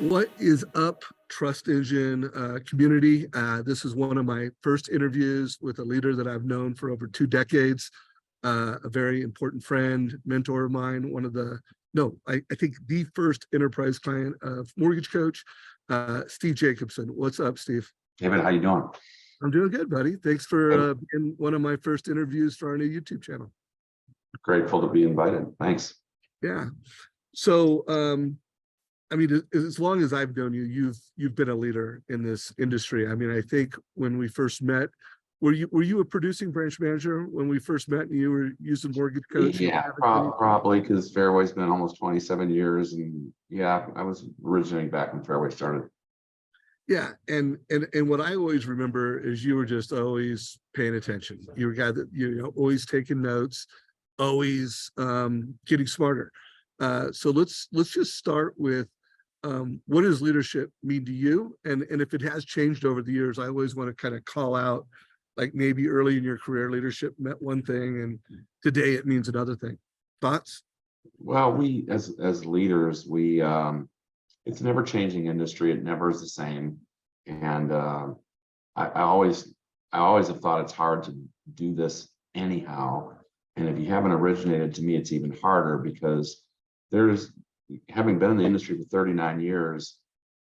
What is up, TrustEngine community? This is one of my first interviews with a leader that I've known for over 2 decades, a very important friend, mentor of mine, I think the first enterprise client of Mortgage Coach, Steve Jacobsen. What's up, Steve? David, how you doing? I'm doing good, buddy. Thanks for being one of my first interviews for our new YouTube channel. Grateful to be invited. Thanks. Yeah. So, I mean, as long as I've known you, you've been a leader in this industry. I mean, I think when we first met, were you a producing branch manager when we first met, and you were using Mortgage Coach? Yeah, probably because Fairway's been almost 27 years, and yeah, I was originating back when Fairway started. Yeah, and what I always remember is you were just always paying attention. You were a guy that always taking notes, always getting smarter. So let's just start with what does leadership mean to you? And if it has changed over the years, I always want to kind of call out, like maybe early in your career, leadership meant one thing, and today it means another thing. Thoughts? Well, we as leaders, it's an ever-changing industry. It never is the same, and I always have thought it's hard to do this anyhow. And if you haven't originated, to me, it's even harder because having been in the industry for 39 years,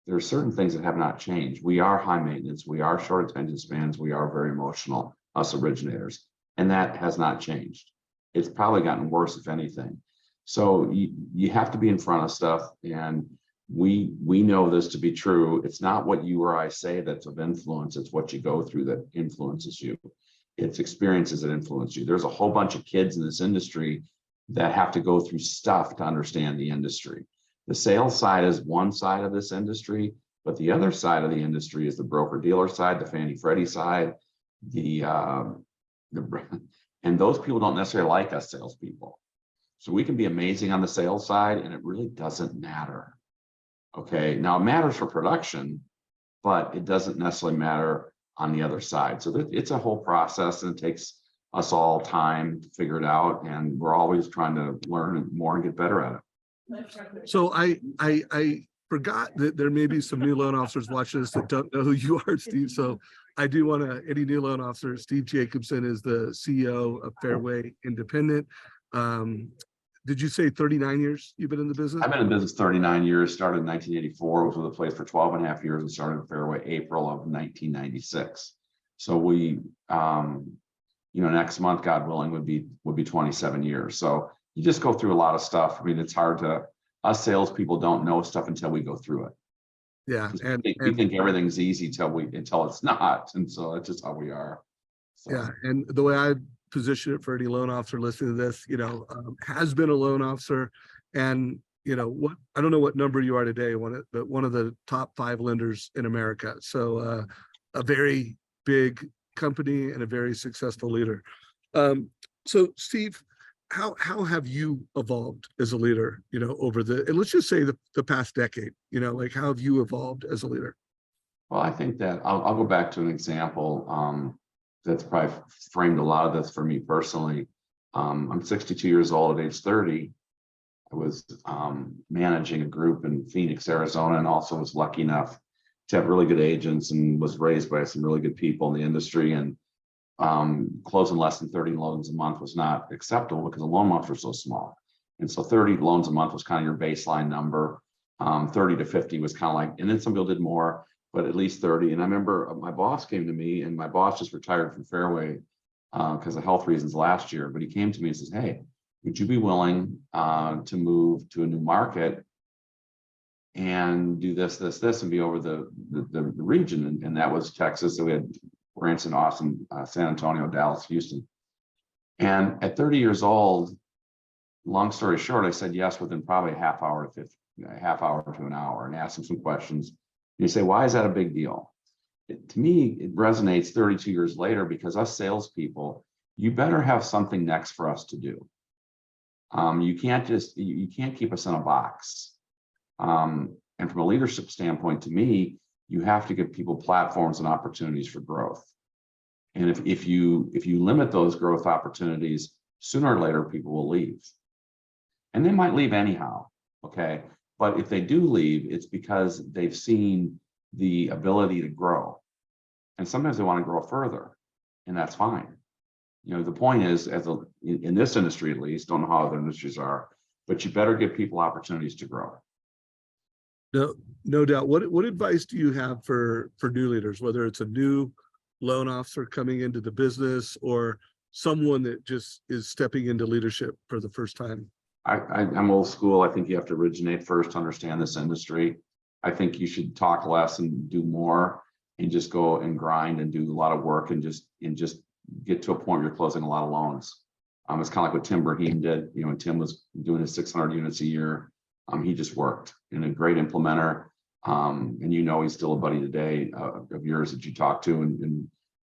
there are certain things that have not changed. We are high maintenance, we are short attention spans, we are very emotional, us originators, and that has not changed. It's probably gotten worse, if anything. So you have to be in front of stuff, and we know this to be true. It's not what you or I say that's of influence, it's what you go through that influences you. It's experiences that influence you. There's a whole bunch of kids in this industry that have to go through stuff to understand the industry. The sales side is one side of this industry, but the other side of the industry is the broker-dealer side, the Fannie Freddie side, and those people don't necessarily like us salespeople. So we can be amazing on the sales side, and it really doesn't matter. Okay, now it matters for production, but it doesn't necessarily matter on the other side. So it's a whole process, and it takes us all time to figure it out, and we're always trying to learn more and get better at it. So I forgot that there may be some new loan officers watching this that don't know who you are, Steve. So I do want to, any new loan officer, Steve Jacobsen is the CEO of Fairway Independent. Did you say 39 years you've been in the business? I've been in business 39 years, started in 1984, was with the place for 12 and a half years, and started Fairway April of 1996. So we, next month, God willing, would be 27 years. So you just go through a lot of stuff. I mean, it's hard us salespeople don't know stuff until we go through it. Yeah. We think everything's easy until it's not. And so that's just how we are. So. Yeah. And the way I position it for any loan officer listening to this, has been a loan officer, and I don't know what number you are today, but one of the top 5 lenders in America. So a very big company and a very successful leader. So Steve, how have you evolved as a leader, over and let's just say the past decade, like how have you evolved as a leader? Well, I think that I'll go back to an example that's probably framed a lot of this for me personally. I'm 62 years old at age 30. I was managing a group in Phoenix, Arizona, and also was lucky enough to have really good agents, and was raised by some really good people in the industry. And closing less than 30 loans a month was not acceptable because the loan months were so small. And so 30 loans a month was kind of your baseline number. 30 to 50 was kind of like, and then some people did more, but at least 30. And I remember my boss came to me, and my boss just retired from Fairway because of health reasons last year. But he came to me and says, "Hey, would you be willing to move to a new market and do this, and be over the region?" And that was Texas. So we had Branson, Austin, San Antonio, Dallas, Houston. And at 30 years old, long story short, I said yes within probably a half hour to an hour, and asked him some questions. And you say, why is that a big deal? To me, it resonates 32 years later, because us salespeople, you better have something next for us to do. You can't keep us in a box. And from a leadership standpoint, to me, you have to give people platforms and opportunities for growth. And if you limit those growth opportunities, sooner or later people will leave. And they might leave anyhow, okay? But if they do leave, it's because they've seen the ability to grow. And sometimes they want to grow further, and that's fine. You know, the point is, in this industry at least, don't know how other industries are, but you better give people opportunities to grow. No doubt. What advice do you have for new leaders, whether it's a new loan officer coming into the business or someone that just is stepping into leadership for the first time? I'm old school. I think you have to originate first to understand this industry. I think you should talk less and do more, and just go and grind and do a lot of work and just get to a point where you're closing a lot of loans. It's kind of like what Tim Brahim did. You know, when Tim was doing his 600 units a year, he just worked, and a great implementer. And you know, he's still a buddy today of yours that you talk to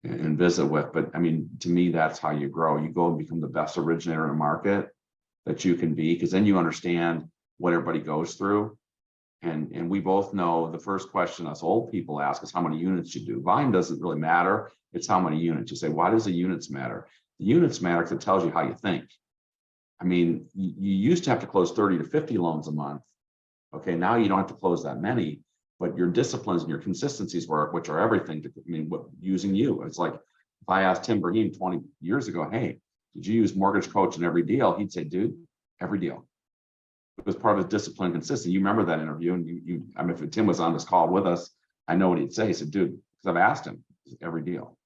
and visit with. But I mean, to me, that's how you grow. You go and become the best originator in a market that you can be, because then you understand what everybody goes through. And we both know the first question us old people ask is how many units you do. Volume doesn't really matter. It's how many units. You say, why does the units matter? The units matter because it tells you how you think. I mean, you used to have to close 30 to 50 loans a month. Okay, now you don't have to close that many, but your disciplines and your consistencies work, which are everything to, I mean, using you. It's like, if I asked Tim Brahim 20 years ago, hey, did you use Mortgage Coach in every deal? He'd say, dude, every deal. It was part of his discipline and consistency. You remember that interview, and I mean, if Tim was on this call with us, I know what he'd say. He said, dude, because I've asked him every deal.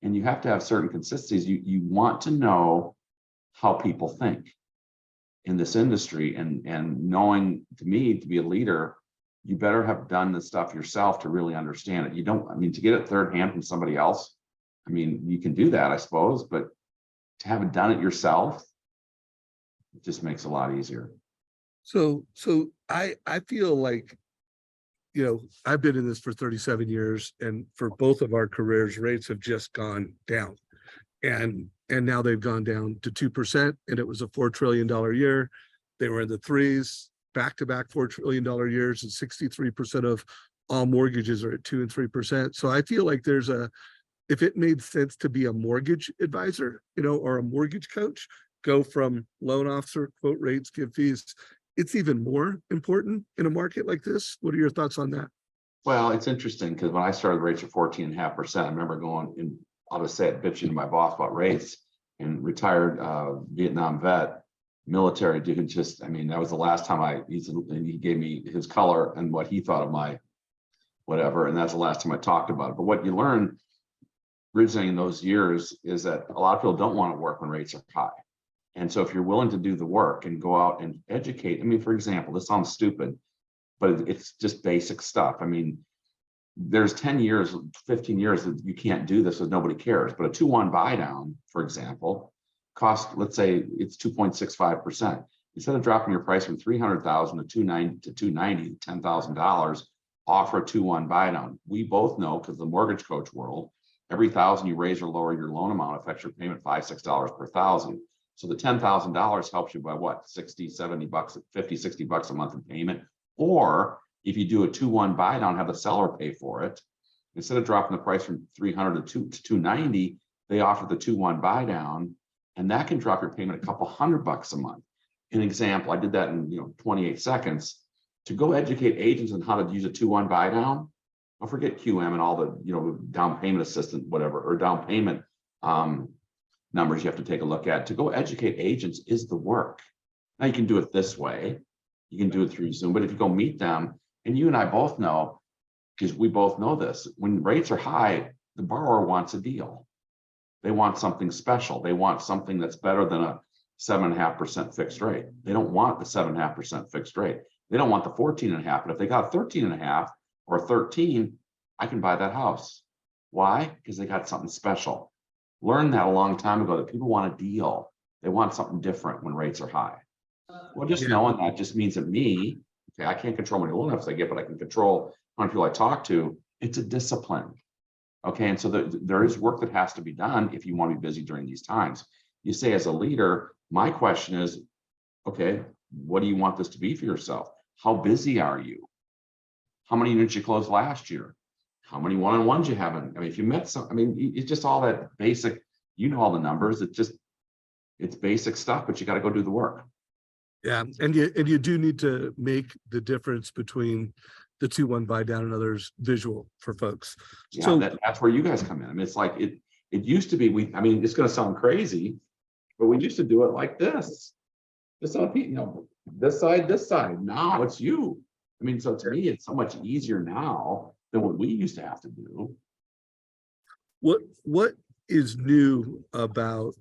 And you have to have certain consistencies. You want to know how people think in this industry, and knowing, to me, to be a leader, you better have done the stuff yourself to really understand it. You don't, I mean, to get it third hand from somebody else, I mean, you can do that, I suppose, but to have done it yourself, it just makes it a lot easier. So I feel like, you know, I've been in this for 37 years, and for both of our careers, rates have just gone down. And now they've gone down to 2%, and it was a $4 trillion year. They were in the threes, back-to-back $4 trillion years, and 63% of all mortgages are at 2 and 3%. So I feel like if it made sense to be a mortgage advisor, you know, or a mortgage coach, go from loan officer, quote rates, give fees, it's even more important in a market like this. What are your thoughts on that? Well, it's interesting because when I started, rates were 14.5%. I remember going in, I'll just say it, bitching to my boss about rates, and retired Vietnam vet, military dude. Just, I mean, that was the last time he gave me his color and what he thought of my whatever. And that's the last time I talked about it. But what you learn originating in those years is that a lot of people don't want to work when rates are high. And so if you're willing to do the work and go out and educate, I mean, for example, this sounds stupid, but it's just basic stuff. I mean, there's 10 years, 15 years that you can't do this because nobody cares. But a 2-1 buy down, for example, cost, let's say it's 2.65%. Instead of dropping your price from 300,000 to 290 to $10,000, offer a 2-1 buy down. We both know, because the mortgage coach world, every $1,000 you raise or lower your loan amount affects your payment $5, $6 per $1,000. So the $10,000 helps you by what, 60, 70 bucks, 50, 60 bucks a month in payment. Or if you do a 2-1 buy down, have the seller pay for it. Instead of dropping the price from 300 to 290, they offer the 2-1 buy down, and that can drop your payment a couple $100 a month. An example, I did that in 28 seconds. To go educate agents on how to use a 2-1 buy down, don't forget QM and all the down payment assistant, whatever, or down payment numbers you have to take a look at. To go educate agents is the work. Now you can do it this way. You can do it through Zoom, but if you go meet them, and you and I both know, because we both know this, when rates are high, the borrower wants a deal. They want something special. They want something that's better than a 7.5% fixed rate. They don't want the 7.5% fixed rate. They don't want the 14.5, but if they got 13.5 or 13, I can buy that house. Why? Because they got something special. Learned that a long time ago, that people want a deal. They want something different when rates are high. Well, just knowing that just means that me, okay, I can't control how many loan officers I get, but I can control how many people I talk to. It's a discipline. Okay, and so there is work that has to be done if you want to be busy during these times. You say, as a leader, my question is, okay, what do you want this to be for yourself? How busy are you? How many units you closed last year? How many one-on-ones you haven't? I mean, if you met some, I mean, it's just all that basic, all the numbers. It's basic stuff, but you got to go do the work. Yeah, and you do need to make the difference between the two, one buy down and others visual for folks. Yeah, So that's where you guys come in. I mean, it's like it used to be, I mean, it's gonna sound crazy, but we used to do it like this. This on, this side, this side. Now it's you. I mean, so to me, it's so much easier now than what we used to have to do. what is new about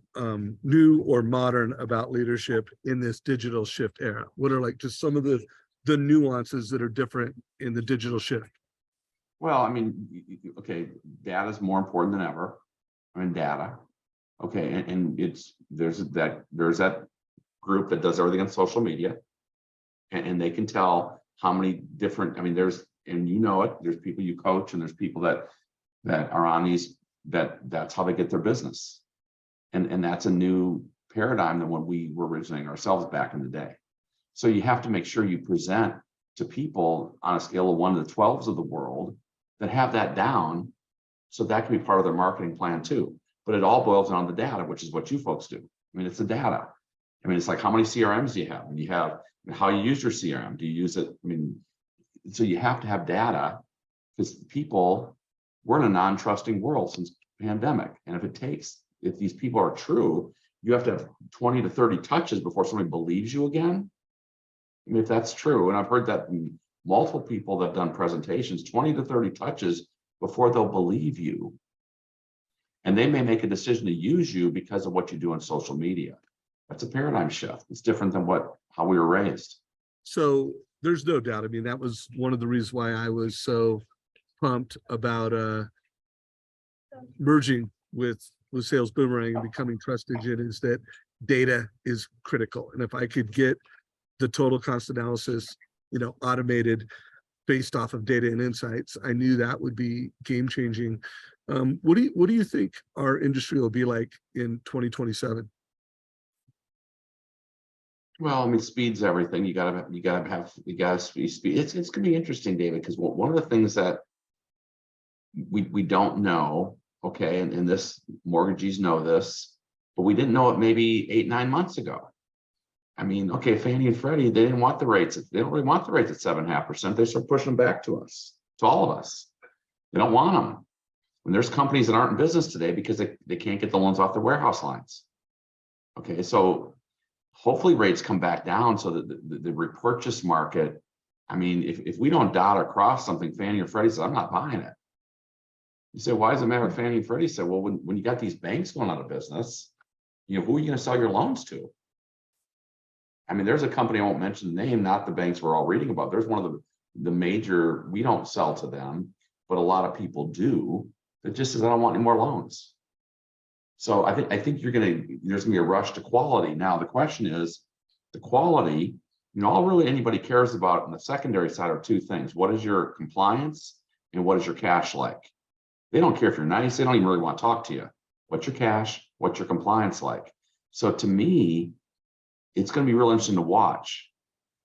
new or modern about leadership in this digital shift era? What are like just some of the nuances that are different in the digital shift? Well, I mean, okay, data is more important than ever. I mean, data. Okay, and there's that group that does everything on social media, and they can tell how many different. I mean, and you know it. There's people you coach, and there's people that are on these that's how they get their business, and that's a new paradigm than when we were originating ourselves back in the day. So you have to make sure you present to people on a scale of 1 to the 12s of the world that have that down, so that can be part of their marketing plan too. But it all boils down to data, which is what you folks do. I mean, it's the data. I mean, it's like, how many CRMs do you have? And you have how you use your CRM. Do you use it? I mean, so you have to have data, because people, we're in a non-trusting world since pandemic. And if these people are true, you have to have 20 to 30 touches before somebody believes you again. I mean, if that's true, and I've heard that from multiple people that have done presentations, 20 to 30 touches before they'll believe you. And they may make a decision to use you because of what you do on social media. That's a paradigm shift. It's different than how we were raised. So there's no doubt. I mean, that was one of the reasons why I was so pumped about merging with Sales Boomerang and becoming TrustEngine, is that data is critical. And if I could get the total cost analysis, automated based off of data and insights, I knew that would be game changing. What do you think our industry will be like in 2027? Well, I mean, speed's everything. You gotta speed. It's gonna be interesting, David, because one of the things that we don't know, okay, and this mortgagees know this, but we didn't know it maybe 8-9 months ago. I mean, okay, Fannie and Freddie, they didn't want the rates. They don't really want the rates at 7.5%. They start pushing them back to us, to all of us. They don't want them. When there's companies that aren't in business today because they can't get the loans off their warehouse lines. Okay, so hopefully rates come back down so that the repurchase market, I mean, if we don't dot or cross something, Fannie or Freddie says, I'm not buying it. You say, why does it matter if Fannie and Freddie said, well, when you got these banks going out of business, who are you going to sell your loans to? I mean, there's a company, I won't mention the name, not the banks we're all reading about. There's one of the major, we don't sell to them, but a lot of people do, that just says, I don't want any more loans. So I think there's gonna be a rush to quality. Now, the question is, the quality, all really anybody cares about on the secondary side are two things. What is your compliance and what is your cash like? They don't care if you're nice. They don't even really want to talk to you. What's your cash? What's your compliance like? So to me, it's going to be real interesting to watch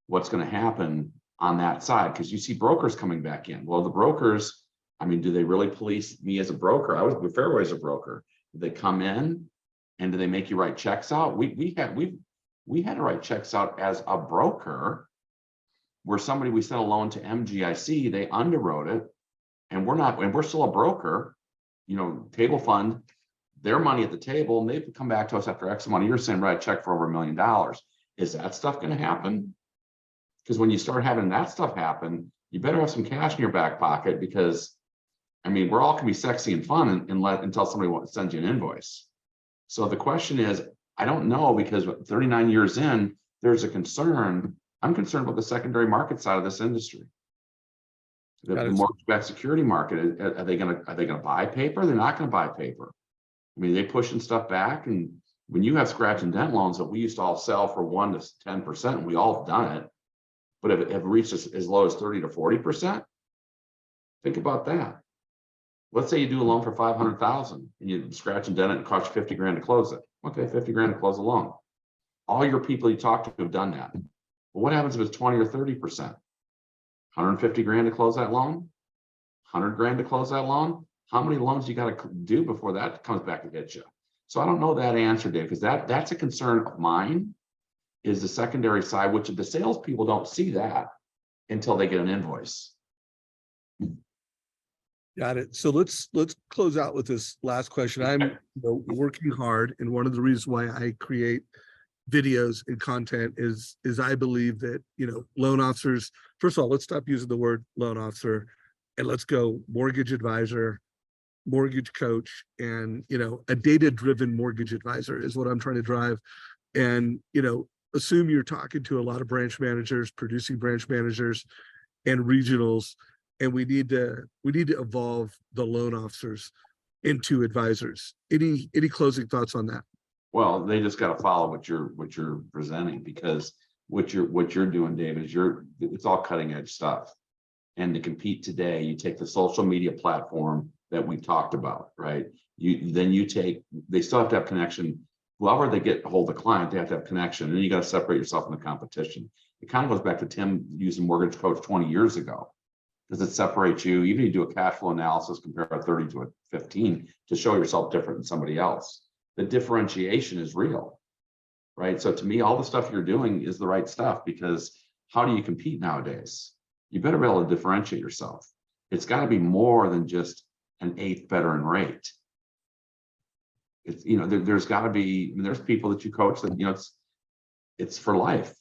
what's going to happen on that side, because you see brokers coming back in. Well, the brokers, I mean, do they really police me as a broker? I was with Fairway as a broker. Do they come in and do they make you write checks out? We had to write checks out as a broker, where we sent a loan to MGIC, they underwrote it, and we're still a broker, table fund their money at the table, and they've come back to us after X amount of years saying, write a check for over $1 million. Is that stuff going to happen? Because when you start having that stuff happen, you better have some cash in your back pocket, because I mean, we're all can be sexy and fun until somebody sends you an invoice. So the question is, I don't know, because 39 years in, there's a concern. I'm concerned about the secondary market side of this industry. The mortgage-backed security market, are they gonna buy paper? They're not gonna buy paper. I mean, they pushing stuff back, and when you have scratch and dent loans that we used to all sell for 1 to 10%, and we all have done it, but have reached as low as 30 to 40%. Think about that. Let's say you do a loan for 500,000 and you scratch and dent it and cost you 50 grand to close it. Okay, 50 grand to close a loan. All your people you talk to have done that. But what happens if it's 20 or 30%? 150 grand to close that loan? 100 grand to close that loan? How many loans you got to do before that comes back to get you? So I don't know that answer, Dave, because that's a concern of mine. is the secondary side, which the salespeople don't see that until they get an invoice. Got it. So let's close out with this last question. I'm working hard, and one of the reasons why I create videos and content is I believe that loan officers. First of all, let's stop using the word loan officer, and let's go mortgage advisor, mortgage coach, and a data-driven mortgage advisor is what I'm trying to drive. And assume you're talking to a lot of branch managers, producing branch managers, and regionals. And we need to evolve the loan officers into advisors. Any closing thoughts on that? Well, they just got to follow what you're presenting, because what you're doing, David, is it's all cutting edge stuff. And to compete today, you take the social media platform that we talked about, right? They still have to have connection. Whoever they get a hold of the client, they have to have connection, and then you got to separate yourself from the competition. It kind of goes back to Tim using Mortgage Coach 20 years ago. Does it separate you? Even if you do a cash flow analysis, compare a 30 to a 15 to show yourself different than somebody else. The differentiation is real, right? So to me, all the stuff you're doing is the right stuff, because how do you compete nowadays? You better be able to differentiate yourself. It's got to be more than just an 8th better in rate. It's, there's got to be, there's people that you coach that, it's for life.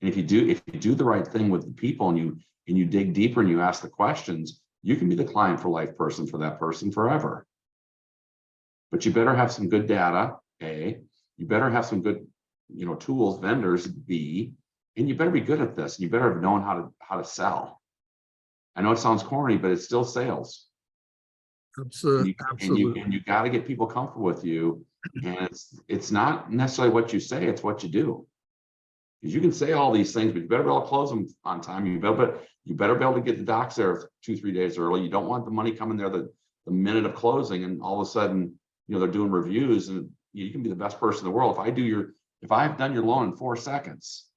And if you do the right thing with the people, and you dig deeper and you ask the questions, you can be the client for life person for that person forever. But you better have some good data, A. You better have some good, tools, vendors, B. And you better be good at this. And you better have known how to sell. I know it sounds corny, but it's still sales. Absolutely. And you got to get people comfortable with you. And it's not necessarily what you say, it's what you do. Because you can say all these things, but you better be able to close them on time. You better be able to get the docs there 2-3 days early. You don't want the money coming there the minute of closing, and all of a sudden, they're doing reviews, and you can be the best person in the world. If I've done your loan in 4 seconds,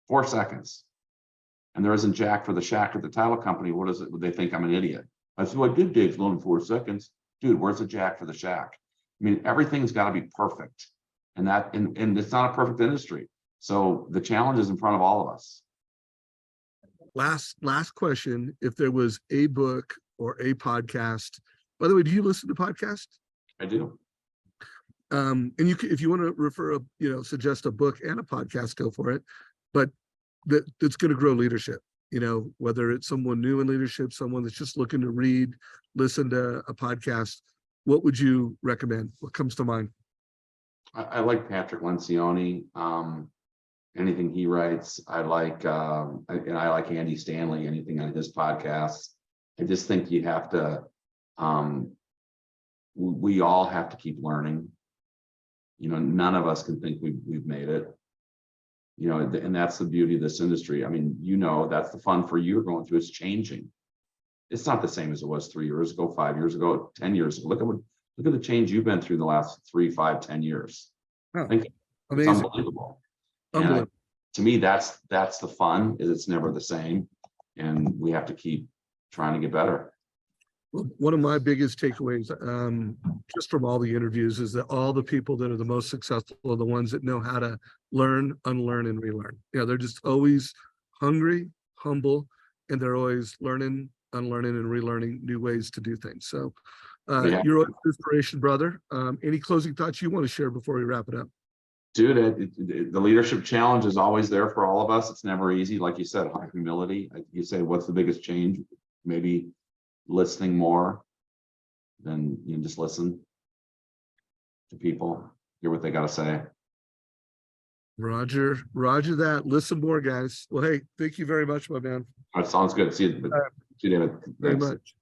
and there isn't jack for the shack or the title company, what is it? Would they think I'm an idiot? I said, well, I did Dave's loan in 4 seconds. Dude, where's the jack for the shack? I mean, everything's got to be perfect, and it's not a perfect industry. So the challenge is in front of all of us. Last question. If there was a book or a podcast, by the way, do you listen to podcasts? I do. And if you want to refer suggest a book and a podcast, go for it. But that's going to grow leadership, whether it's someone new in leadership, someone that's just looking to read, listen to a podcast, what would you recommend? What comes to mind? I like Patrick Lencioni. Anything he writes, I like, and I like Andy Stanley, anything on his podcasts. I just think you have to, we all have to keep learning. None of us can think we've made it. And that's the beauty of this industry. I mean, that's the fun for you going through. It's changing. It's not the same as it was 3 years ago, 5 years ago, 10 years ago. Look at the change you've been through in the last 3, 5, 10 years. Oh, I think amazing. it's unbelievable. And to me, that's the fun, is it's never the same. And we have to keep trying to get better. Well, one of my biggest takeaways, just from all the interviews, is that all the people that are the most successful are the ones that know how to learn, unlearn, and relearn. They're just always hungry, humble, and they're always learning, unlearning, and relearning new ways to do things. So you're always an inspiration, brother. Any closing thoughts you want to share before we wrap it up? Dude, the leadership challenge is always there for all of us. It's never easy. Like you said, high humility. You say, what's the biggest change? Maybe listening more than just listen to people, hear what they got to say. Roger that. Listen more, guys. Well, hey, thank you very much, my man. That sounds good. See you, David. Very much.